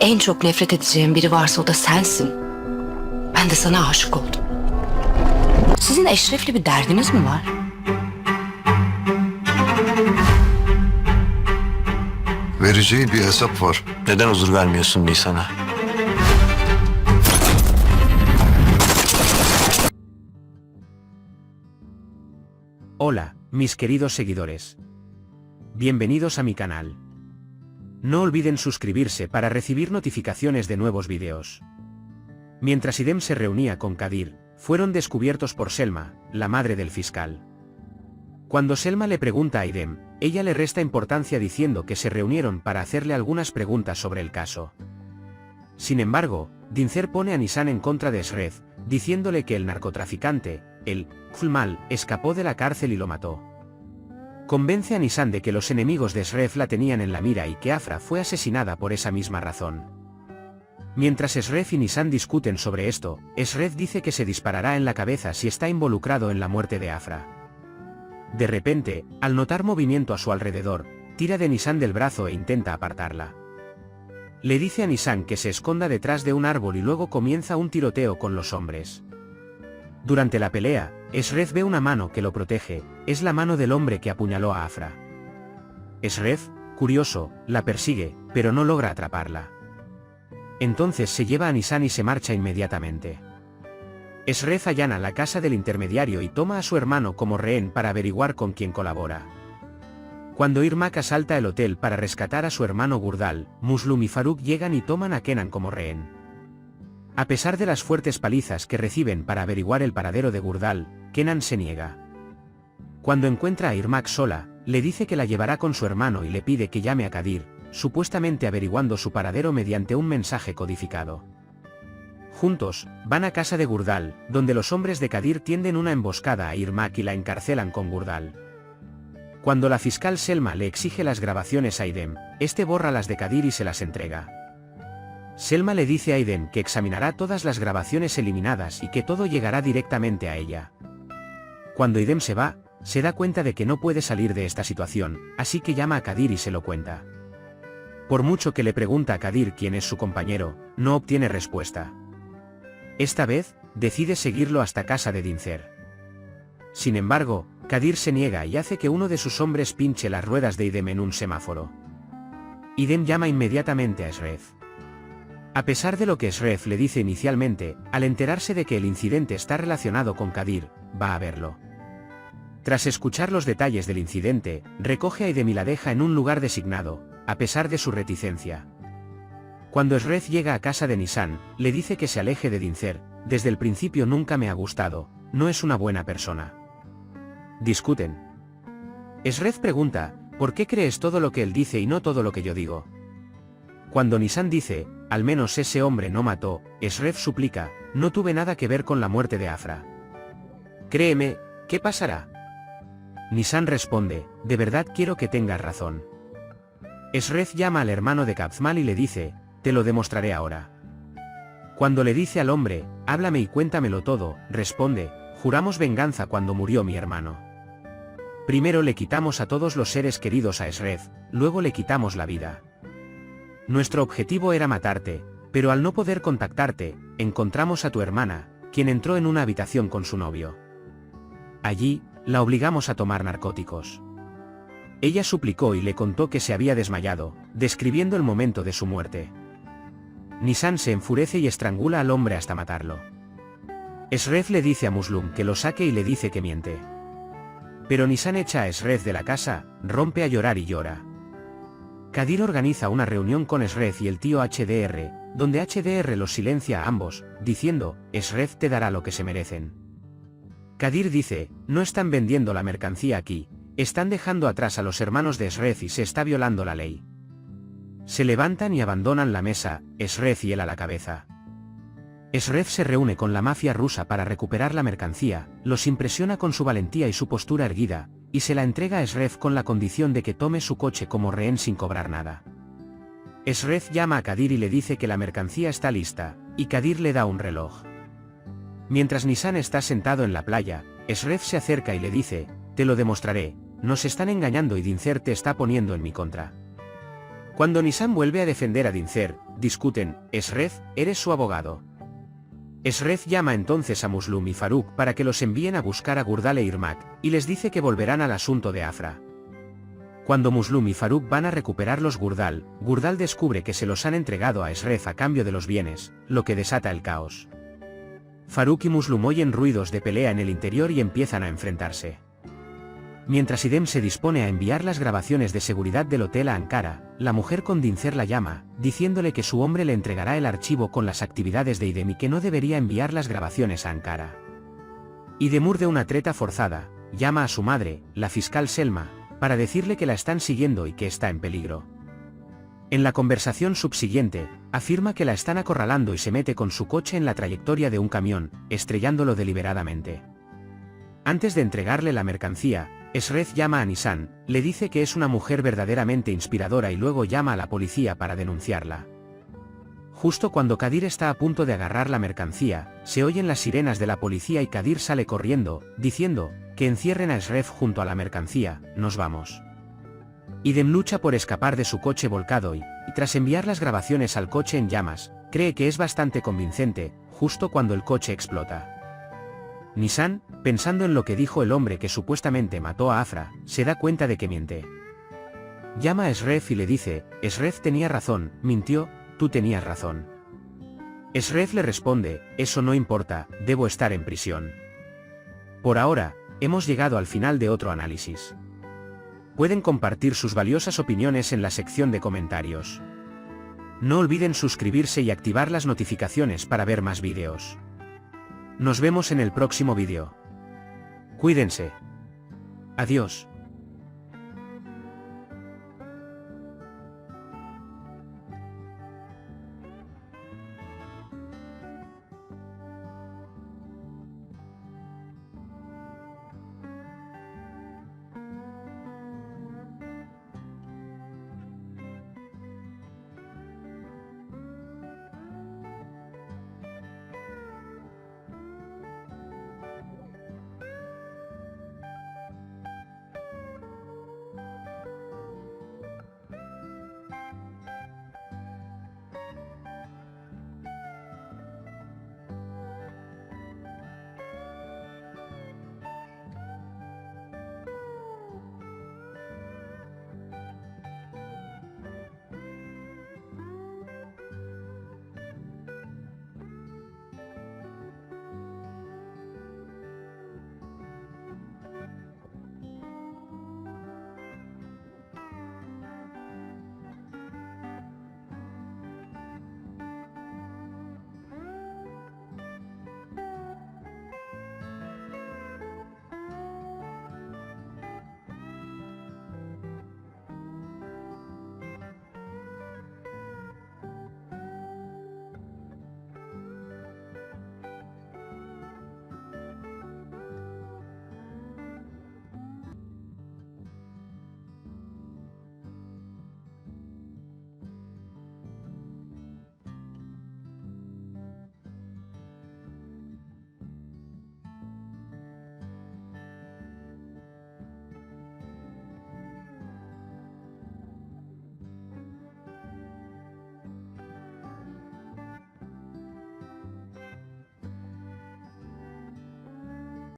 En çok nefret edeceğim biri varsa o da sensin. Ben de sana aşık oldum. Sizin Eşref'le bir derdiniz mi var? Vereceği bir hesap var. Neden huzur vermiyorsun Nisan'a? Hola, mis queridos seguidores. Bienvenidos a mi canal. No olviden suscribirse para recibir notificaciones de nuevos videos. Mientras Idem se reunía con Kadir, fueron descubiertos por Selma, la madre del fiscal. Cuando Selma le pregunta a Idem, ella le resta importancia diciendo que se reunieron para hacerle algunas preguntas sobre el caso. Sin embargo, Dincer pone a Nisan en contra de Esref, diciéndole que el narcotraficante, el Kulmal, escapó de la cárcel y lo mató. Convence a Nisan de que los enemigos de Esref la tenían en la mira y que Afra fue asesinada por esa misma razón. Mientras Esref y Nisan discuten sobre esto, Esref dice que se disparará en la cabeza si está involucrado en la muerte de Afra. De repente, al notar movimiento a su alrededor, tira de Nisan del brazo e intenta apartarla. Le dice a Nisan que se esconda detrás de un árbol y luego comienza un tiroteo con los hombres. Durante la pelea, Esref ve una mano que lo protege, es la mano del hombre que apuñaló a Afra. Esref, curioso, la persigue, pero no logra atraparla. Entonces se lleva a Nisan y se marcha inmediatamente. Esref allana la casa del intermediario y toma a su hermano como rehén para averiguar con quién colabora. Cuando Irmak asalta el hotel para rescatar a su hermano Gurdal, Muslum y Faruk llegan y toman a Kenan como rehén. A pesar de las fuertes palizas que reciben para averiguar el paradero de Gurdal, Kenan se niega. Cuando encuentra a Irmak sola, le dice que la llevará con su hermano y le pide que llame a Kadir, supuestamente averiguando su paradero mediante un mensaje codificado. Juntos, van a casa de Gurdal, donde los hombres de Kadir tienden una emboscada a Irmak y la encarcelan con Gurdal. Cuando la fiscal Selma le exige las grabaciones a Idem, este borra las de Kadir y se las entrega. Selma le dice a Idem que examinará todas las grabaciones eliminadas y que todo llegará directamente a ella. Cuando Idem se va, se da cuenta de que no puede salir de esta situación, así que llama a Kadir y se lo cuenta. Por mucho que le pregunta a Kadir quién es su compañero, no obtiene respuesta. Esta vez, decide seguirlo hasta casa de Dincer. Sin embargo, Kadir se niega y hace que uno de sus hombres pinche las ruedas de Idem en un semáforo. Idem llama inmediatamente a Esref. A pesar de lo que Esref le dice inicialmente, al enterarse de que el incidente está relacionado con Kadir, va a verlo. Tras escuchar los detalles del incidente, recoge a Idem y la deja en un lugar designado, a pesar de su reticencia. Cuando Esref llega a casa de Nisan, le dice que se aleje de Dincer, desde el principio nunca me ha gustado, no es una buena persona. Discuten. Esref pregunta, ¿por qué crees todo lo que él dice y no todo lo que yo digo? Cuando Nisan dice, al menos ese hombre no mató, Esref suplica, no tuve nada que ver con la muerte de Afra. Créeme, ¿qué pasará? Nisan responde, de verdad quiero que tengas razón. Esref llama al hermano de Kazmal y le dice, te lo demostraré ahora. Cuando le dice al hombre, háblame y cuéntamelo todo, responde, juramos venganza cuando murió mi hermano. Primero le quitamos a todos los seres queridos a Esref, luego le quitamos la vida. Nuestro objetivo era matarte, pero al no poder contactarte, encontramos a tu hermana, quien entró en una habitación con su novio. Allí, la obligamos a tomar narcóticos. Ella suplicó y le contó que se había desmayado, describiendo el momento de su muerte. Nisan se enfurece y estrangula al hombre hasta matarlo. Esref le dice a Muslum que lo saque y le dice que miente. Pero Nisan echa a Esref de la casa, rompe a llorar y llora. Kadir organiza una reunión con Esref y el tío HDR, donde HDR los silencia a ambos, diciendo, Esref te dará lo que se merecen. Kadir dice, no están vendiendo la mercancía aquí, están dejando atrás a los hermanos de Esref y se está violando la ley. Se levantan y abandonan la mesa, Esref y él a la cabeza. Esref se reúne con la mafia rusa para recuperar la mercancía, los impresiona con su valentía y su postura erguida, y se la entrega a Esref con la condición de que tome su coche como rehén sin cobrar nada. Esref llama a Kadir y le dice que la mercancía está lista, y Kadir le da un reloj. Mientras Nisan está sentado en la playa, Esref se acerca y le dice, te lo demostraré, nos están engañando y Dincer te está poniendo en mi contra. Cuando Nisan vuelve a defender a Dincer, discuten. Esref, eres su abogado. Esref llama entonces a Muslum y Faruk para que los envíen a buscar a Gurdal e Irmak, y les dice que volverán al asunto de Afra. Cuando Muslum y Faruk van a recuperar los Gurdal, Gurdal descubre que se los han entregado a Esref a cambio de los bienes, lo que desata el caos. Faruk y Muslum oyen ruidos de pelea en el interior y empiezan a enfrentarse. Mientras Idem se dispone a enviar las grabaciones de seguridad del hotel a Ankara, la mujer con Dincer la llama, diciéndole que su hombre le entregará el archivo con las actividades de Idem y que no debería enviar las grabaciones a Ankara. Idem urde una treta forzada, llama a su madre, la fiscal Selma, para decirle que la están siguiendo y que está en peligro. En la conversación subsiguiente, afirma que la están acorralando y se mete con su coche en la trayectoria de un camión, estrellándolo deliberadamente. Antes de entregarle la mercancía, Esref llama a Nisan, le dice que es una mujer verdaderamente inspiradora y luego llama a la policía para denunciarla. Justo cuando Kadir está a punto de agarrar la mercancía, se oyen las sirenas de la policía y Kadir sale corriendo, diciendo, que encierren a Esref junto a la mercancía, nos vamos. Idem lucha por escapar de su coche volcado y, tras enviar las grabaciones al coche en llamas, cree que es bastante convincente, justo cuando el coche explota. Nisan, pensando en lo que dijo el hombre que supuestamente mató a Afra, se da cuenta de que miente. Llama a Esref y le dice, Esref tenía razón, mintió, tú tenías razón. Esref le responde, eso no importa, debo estar en prisión. Por ahora, hemos llegado al final de otro análisis. Pueden compartir sus valiosas opiniones en la sección de comentarios. No olviden suscribirse y activar las notificaciones para ver más vídeos. Nos vemos en el próximo vídeo. Cuídense. Adiós.